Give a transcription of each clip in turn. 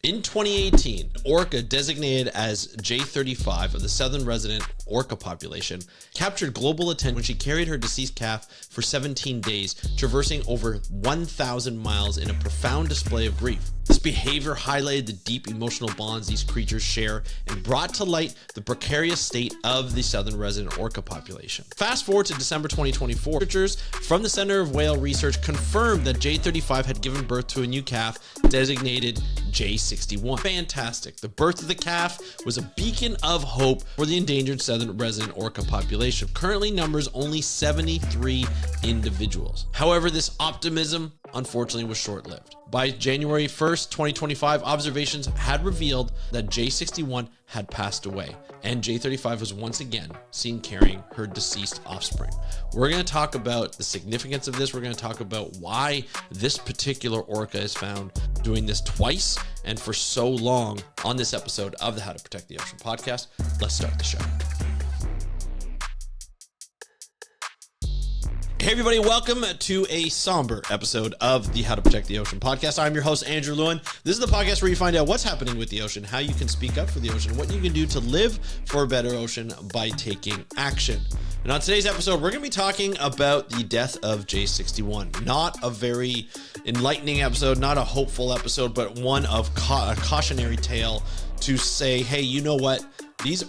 In 2018, orca designated as J35 of the Southern Resident Orca population captured global attention when she carried her deceased calf for 17 days, traversing over 1,000 miles in a profound display of grief. This behavior highlighted the deep emotional bonds these creatures share and brought to light the precarious state of the Southern Resident Orca population. Fast forward to December 2024, researchers from the Center of Whale Research confirmed that J35 had given birth to a new calf designated J61. Fantastic. The birth of the calf was a beacon of hope for the endangered Southern Resident Orca population. Currently numbers only 73 individuals. However, this optimism unfortunately was short-lived. By January 1st, 2025, observations had revealed that J61 had passed away, and J35 was once again seen carrying her deceased offspring. We're going to talk about the significance of this. We're going to talk about why this particular orca is found doing this twice and for so long on this episode of the How to Protect the Ocean podcast. Let's start the show. Hey everybody, welcome to a somber episode of the How to Protect the Ocean podcast. I'm your host, Andrew Lewin. This is the podcast where you find out what's happening with the ocean, how you can speak up for the ocean, what you can do to live for a better ocean by taking action. And on today's episode, we're going to be talking about the death of J61. Not a very enlightening episode, not a hopeful episode, but one of a cautionary tale to say, hey, you know what? This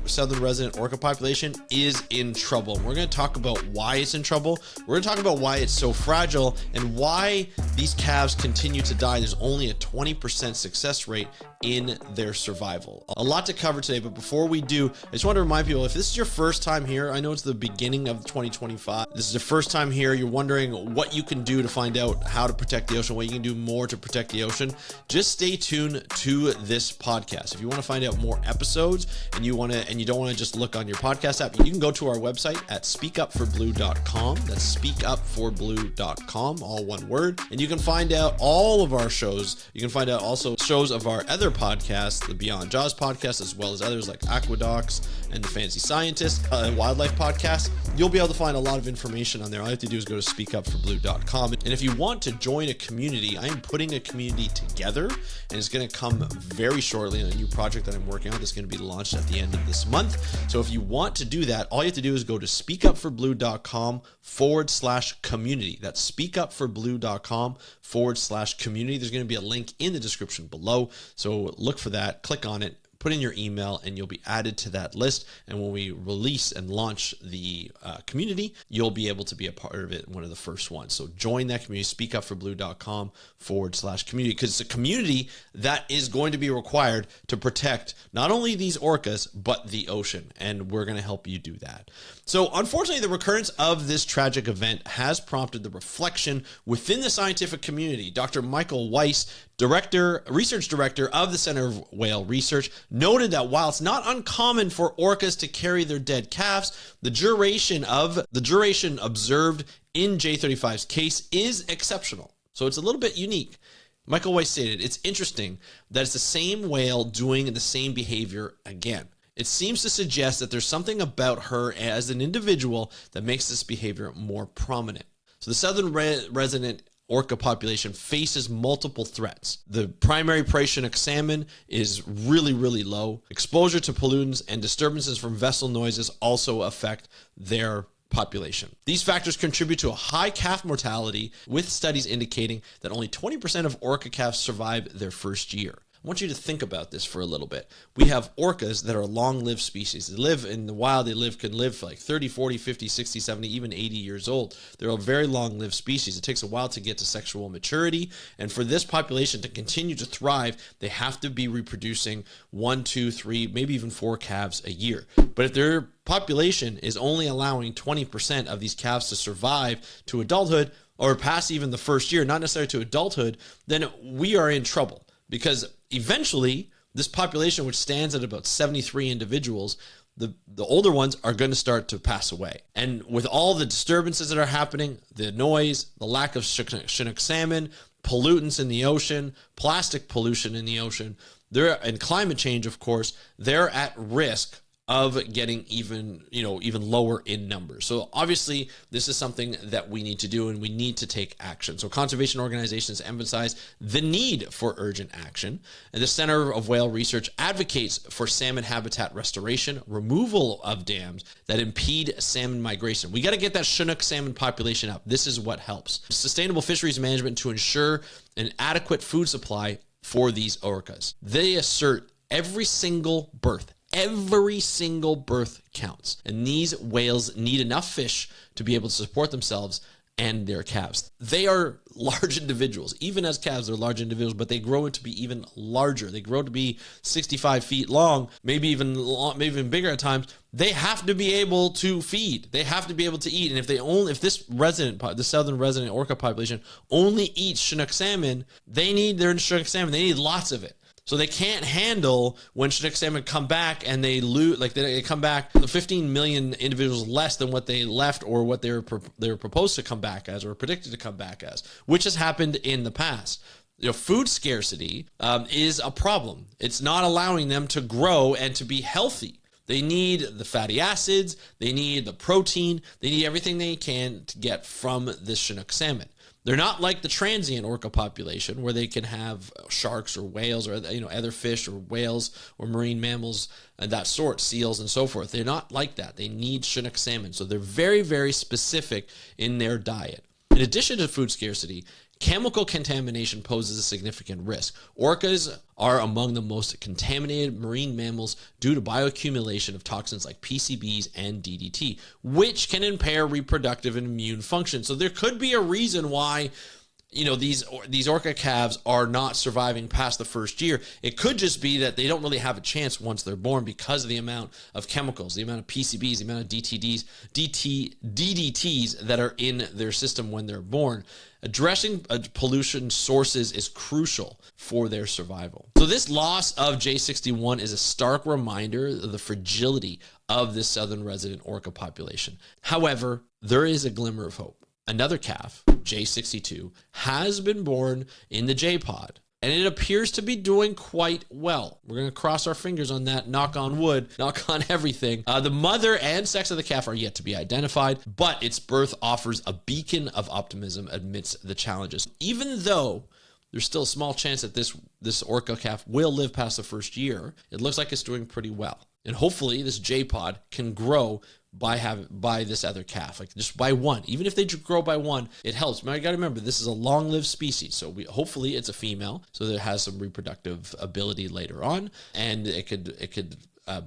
Southern Resident Orca population is in trouble. We're going to talk about why it's in trouble. We're going to talk about why it's so fragile and why these calves continue to die. There's only a 20% success rate in their survival. A lot to cover today, but before we do, I just want to remind people, if this is your first time here, I know it's the beginning of 2025. This is your first time here. You're wondering what you can do to find out how to protect the ocean, what you can do more to protect the ocean. Just stay tuned to this podcast. If you want to find out more episodes and you don't want to just look on your podcast app, you can go to our website at speakupforblue.com. That's speakupforblue.com, all one word. And you can find out all of our shows. You can find out also shows of our other podcasts, the Beyond Jaws podcast, as well as others like Aqueducts and the Fancy Scientist and Wildlife podcast. You'll be able to find a lot of information on there. All you have to do is go to speakupforblue.com. And if you want to join a community, I am putting a community together, and it's going to come very shortly in a new project that I'm working on that's going to be launched at the end of this month. So if you want to do that, all you have to do is go to speakupforblue.com/community. That's speakupforblue.com/community. There's going to be a link in the description below. So look for that, click on it, put in your email, and you'll be added to that list. And when we release and launch the community, you'll be able to be a part of it, one of the first ones. So join that community, speakupforblue.com/community, because it's a community that is going to be required to protect not only these orcas, but the ocean. And we're going to help you do that. So unfortunately, the recurrence of this tragic event has prompted the reflection within the scientific community. Dr. Michael Weiss, research director of the Center of Whale Research, noted that while it's not uncommon for orcas to carry their dead calves, the duration observed in J35's case is exceptional. So it's a little bit unique. Michael Weiss stated, "It's interesting that it's the same whale doing the same behavior again. It seems to suggest that there's something about her as an individual that makes this behavior more prominent." So the Southern Resident Orca population faces multiple threats. The primary prey Chinook salmon is really, really low. Exposure to pollutants and disturbances from vessel noises also affect their population. These factors contribute to a high calf mortality, with studies indicating that only 20% of orca calves survive their first year. I want you to think about this for a little bit. We have orcas that are long-lived species. They live in the wild. Can live for like 30, 40, 50, 60, 70, even 80 years old. They're a very long-lived species. It takes a while to get to sexual maturity. And for this population to continue to thrive, they have to be reproducing 1, 2, 3, maybe even 4 calves a year. But if their population is only allowing 20% of these calves to survive to adulthood, or past even the first year, not necessarily to adulthood, then we are in trouble. Because eventually, this population, which stands at about 73 individuals, the older ones are going to start to pass away. And with all the disturbances that are happening, the noise, the lack of Chinook salmon, pollutants in the ocean, plastic pollution in the ocean, and climate change, of course, they're at risk of getting even lower in numbers. So obviously this is something that we need to do, and we need to take action. So conservation organizations emphasize the need for urgent action, and the Center of Whale Research advocates for salmon habitat restoration, removal of dams that impede salmon migration. We got to get that Chinook salmon population up. This is what helps. Sustainable fisheries management to ensure an adequate food supply for these orcas. They assert every single birth counts. And these whales need enough fish to be able to support themselves and their calves. They are large individuals. Even as calves, they're large individuals, but they grow to be even larger. They grow to be 65 feet long, maybe even bigger at times. They have to be able to feed. They have to be able to eat. And if the Southern Resident Orca population only eats Chinook salmon, they need lots of it. So they can't handle when Chinook salmon come back and they lose, like they come back 15 million individuals less than what they left or what they were proposed to come back as or predicted to come back as, which has happened in the past. Food scarcity is a problem. It's not allowing them to grow and to be healthy. They need the fatty acids, they need the protein, they need everything they can to get from this Chinook salmon. They're not like the transient orca population where they can have sharks or whales or other fish or whales or marine mammals and that sort, seals and so forth. They're not like that. They need Chinook salmon. So they're very, very specific in their diet. In addition to food scarcity, chemical contamination poses a significant risk. Orcas are among the most contaminated marine mammals due to bioaccumulation of toxins like PCBs and DDT, which can impair reproductive and immune function. So there could be a reason why these orca calves are not surviving past the first year. It could just be that they don't really have a chance once they're born because of the amount of chemicals, the amount of PCBs, the amount of DDTs that are in their system when they're born. Addressing pollution sources is crucial for their survival. So this loss of J61 is a stark reminder of the fragility of this Southern Resident Orca population. However, there is a glimmer of hope. Another calf, J62, has been born in the J-pod, and it appears to be doing quite well. We're going to cross our fingers on that, knock on wood, knock on everything. The mother and sex of the calf are yet to be identified, but its birth offers a beacon of optimism amidst the challenges. Even though there's still a small chance that this orca calf will live past the first year, it looks like it's doing pretty well. And hopefully this J-pod can grow by this other calf, like just by one. Even if they grow by one, it helps. But I got to remember, this is a long-lived species, so hopefully it's a female, so that it has some reproductive ability later on, and it could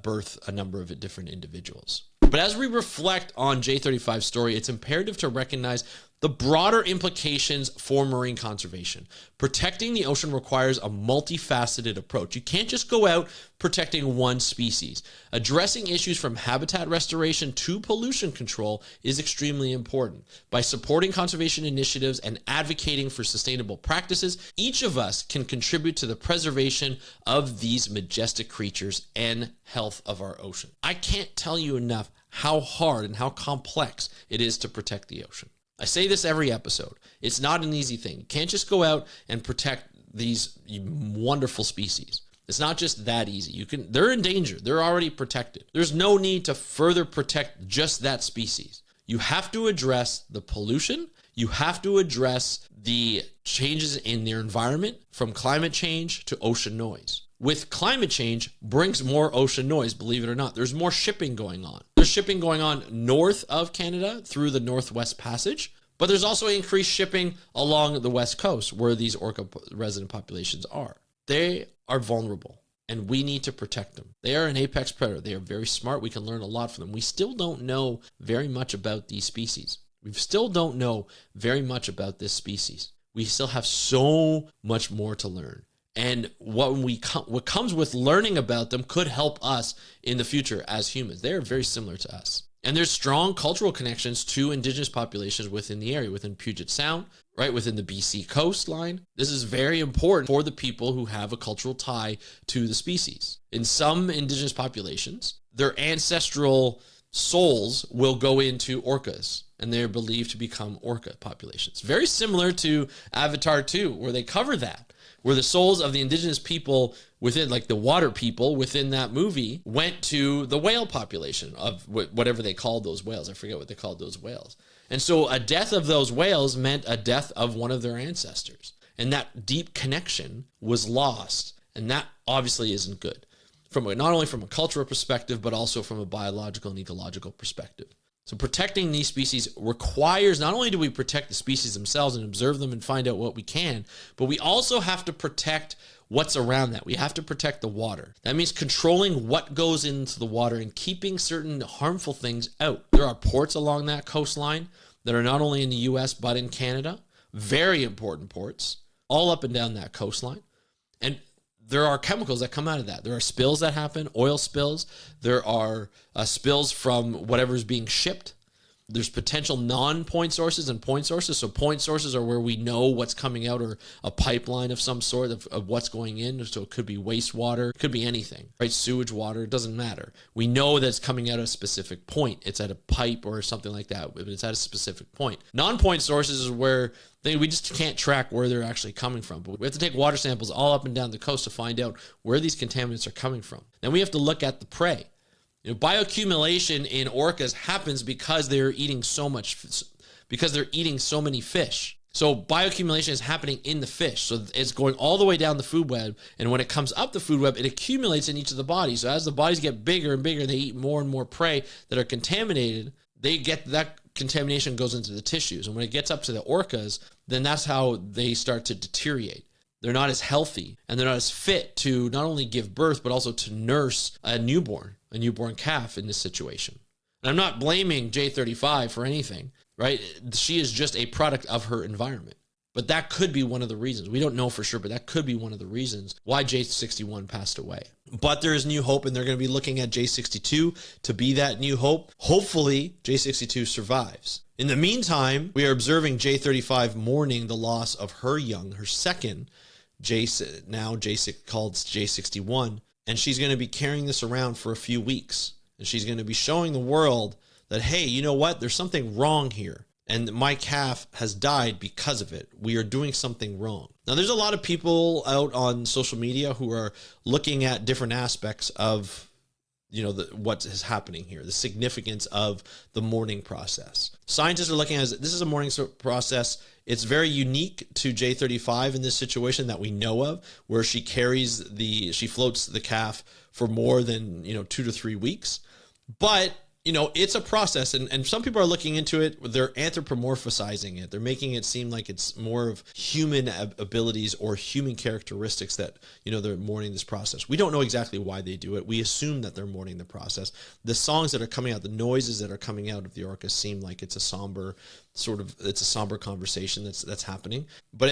birth a number of different individuals. But as we reflect on J35's story, it's imperative to recognize the broader implications for marine conservation. Protecting the ocean requires a multifaceted approach. You can't just go out protecting one species. Addressing issues from habitat restoration to pollution control is extremely important. By supporting conservation initiatives and advocating for sustainable practices, each of us can contribute to the preservation of these majestic creatures and health of our ocean. I can't tell you enough how hard and how complex it is to protect the ocean. I say this every episode. It's not an easy thing. You can't just go out and protect these wonderful species. It's not just that easy. They're in danger. They're already protected. There's no need to further protect just that species. You have to address the pollution. You have to address the changes in their environment, from climate change to ocean noise. With climate change brings more ocean noise, believe it or not. There's more shipping going on. There's shipping going on north of Canada through the Northwest Passage, but there's also increased shipping along the West Coast where these orca resident populations are. They are vulnerable, and we need to protect them. They are an apex predator. They are very smart. We can learn a lot from them. We still don't know very much about these species. We still don't know very much about this species. We still have so much more to learn. And what comes with learning about them could help us in the future as humans. They are very similar to us. And there's strong cultural connections to indigenous populations within the area, within Puget Sound, right, within the BC coastline. This is very important for the people who have a cultural tie to the species. In some indigenous populations, their ancestral souls will go into orcas, and they're believed to become orca populations. Very similar to Avatar 2, where they cover that, where the souls of the indigenous people within, like the water people within that movie, went to the whale population of whatever they called those whales. I forget what they called those whales. And so a death of those whales meant a death of one of their ancestors. And that deep connection was lost. And that obviously isn't good, not only from a cultural perspective, but also from a biological and ecological perspective. So protecting these species requires, not only do we protect the species themselves and observe them and find out what we can, but we also have to protect what's around that. We have to protect the water. That means controlling what goes into the water and keeping certain harmful things out. There are ports along that coastline that are not only in the US, but in Canada. Very important ports, all up and down that coastline. And there are chemicals that come out of that. There are spills that happen, oil spills. There are spills from whatever's being shipped. There's potential non-point sources and point sources. So point sources are where we know what's coming out, or a pipeline of some sort of what's going in. So it could be wastewater, it could be anything, right? Sewage water, it doesn't matter. We know that it's coming out at a specific point. It's at a pipe or something like that, but it's at a specific point. Non-point sources is where we just can't track where they're actually coming from. But we have to take water samples all up and down the coast to find out where these contaminants are coming from. Then we have to look at the prey. Bioaccumulation in orcas happens because they're eating so many fish. So bioaccumulation is happening in the fish. So it's going all the way down the food web. And when it comes up the food web, it accumulates in each of the bodies. So as the bodies get bigger and bigger, they eat more and more prey that are contaminated. They get that contamination goes into the tissues. And when it gets up to the orcas, then that's how they start to deteriorate. They're not as healthy and they're not as fit to not only give birth, but also to nurse a newborn calf in this situation. And I'm not blaming J35 for anything, right? She is just a product of her environment. But that could be one of the reasons. We don't know for sure, but that could be one of the reasons why J61 passed away. But there is new hope, and they're going to be looking at J62 to be that new hope. Hopefully, J62 survives. In the meantime, we are observing J35 mourning the loss of her young, her second, called J61, and she's going to be carrying this around for a few weeks. And she's going to be showing the world that, hey, you know what? There's something wrong here. And my calf has died because of it. We are doing something wrong. Now, there's a lot of people out on social media who are looking at different aspects of, what is happening here, the significance of the mourning process. Scientists are looking at this is a mourning process. It's very unique to J35 in this situation that we know of, where she floats the calf for more than, 2 to 3 weeks. But it's a process, and some people are looking into it. They're anthropomorphizing it. They're making it seem like it's more of human abilities or human characteristics that, they're mourning this process. We don't know exactly why they do it. We assume that they're mourning the process. The songs that are coming out, the noises that are coming out of the orcas seem like it's a somber conversation that's happening. But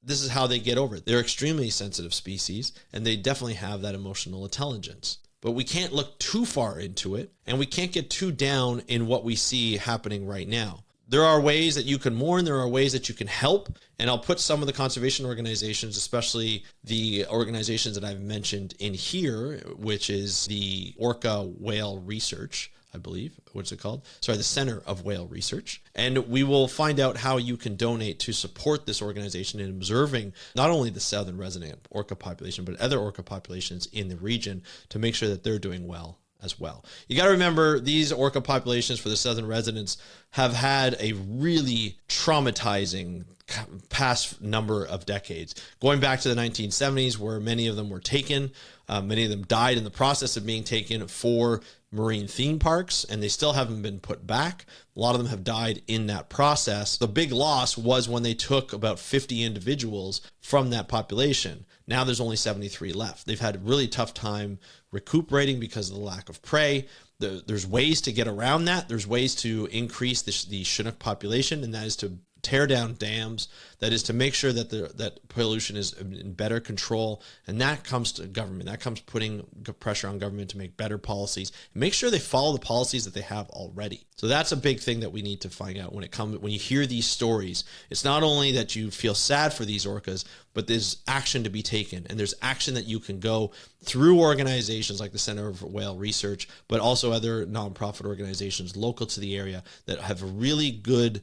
this is how they get over it. They're extremely sensitive species, and they definitely have that emotional intelligence. But we can't look too far into it, and we can't get too down in what we see happening right now. There are ways that you can mourn. There are ways that you can help. And I'll put some of the conservation organizations, especially the organizations that I've mentioned in here, which is the Orca Whale Research, I believe. What's it called? The Center of Whale Research. And we will find out how you can donate to support this organization in observing not only the Southern Resident Orca population, but other orca populations in the region to make sure that they're doing well as well. You got to remember, these orca populations for the Southern residents have had a really traumatizing past number of decades, going back to the 1970s, where many of them were taken. Many of them died in the process of being taken for marine theme parks, and they still haven't been put back. A lot of them have died in that process. The big loss was when they took about 50 individuals from that population. Now there's only 73 left. They've had a really tough time recuperating because of the lack of prey. There's ways to get around that. There's ways to increase the Chinook population, and that is to tear down dams. That is to make sure that that pollution is in better control. And that comes to government. That comes putting pressure on government to make better policies and make sure they follow the policies that they have already. So that's a big thing that we need to find out when you hear these stories. It's not only that you feel sad for these orcas, but there's action to be taken, and there's action that you can go through organizations like the Center of Whale Research, but also other nonprofit organizations local to the area that have a really good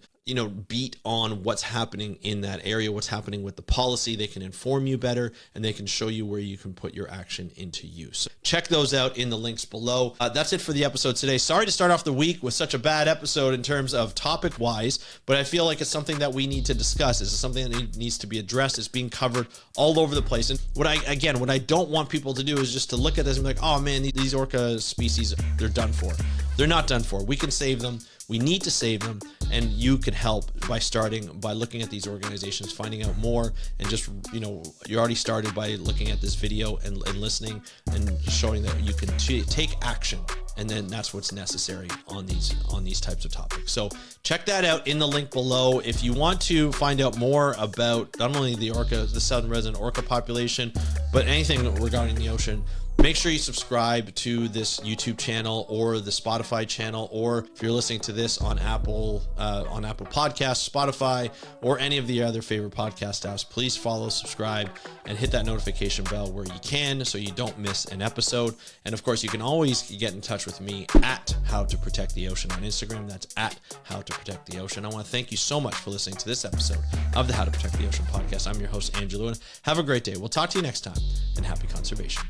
beat on what's happening in that area, what's happening with the policy. They can inform you better, and they can show you where you can put your action into use. Check those out in the links below. That's it for the episode today. Sorry to start off the week with such a bad episode in terms of topic wise, but I feel like it's something that we need to discuss. It's something that needs to be addressed. It's being covered all over the place. And what I don't want people to do is just to look at this and be like, oh man, these orca species, they're done for. They're not done for. We can save them. We need to save them, and you can help by looking at these organizations, finding out more, and just, you already started by looking at this video and listening and showing that you can take action, and then that's what's necessary on these types of topics. So check that out in the link below. If you want to find out more about not only the Southern Resident Orca population, but anything regarding the ocean, make sure you subscribe to this YouTube channel or the Spotify channel, or if you're listening to this on Apple Podcasts, Spotify, or any of the other favorite podcast apps, please follow, subscribe, and hit that notification bell where you can so you don't miss an episode. And of course, you can always get in touch with me at How to Protect the Ocean on Instagram. That's at How to Protect the Ocean. I want to thank you so much for listening to this episode of the How to Protect the Ocean podcast. I'm your host, Andrew Lewin. Have a great day. We'll talk to you next time, and happy conservation.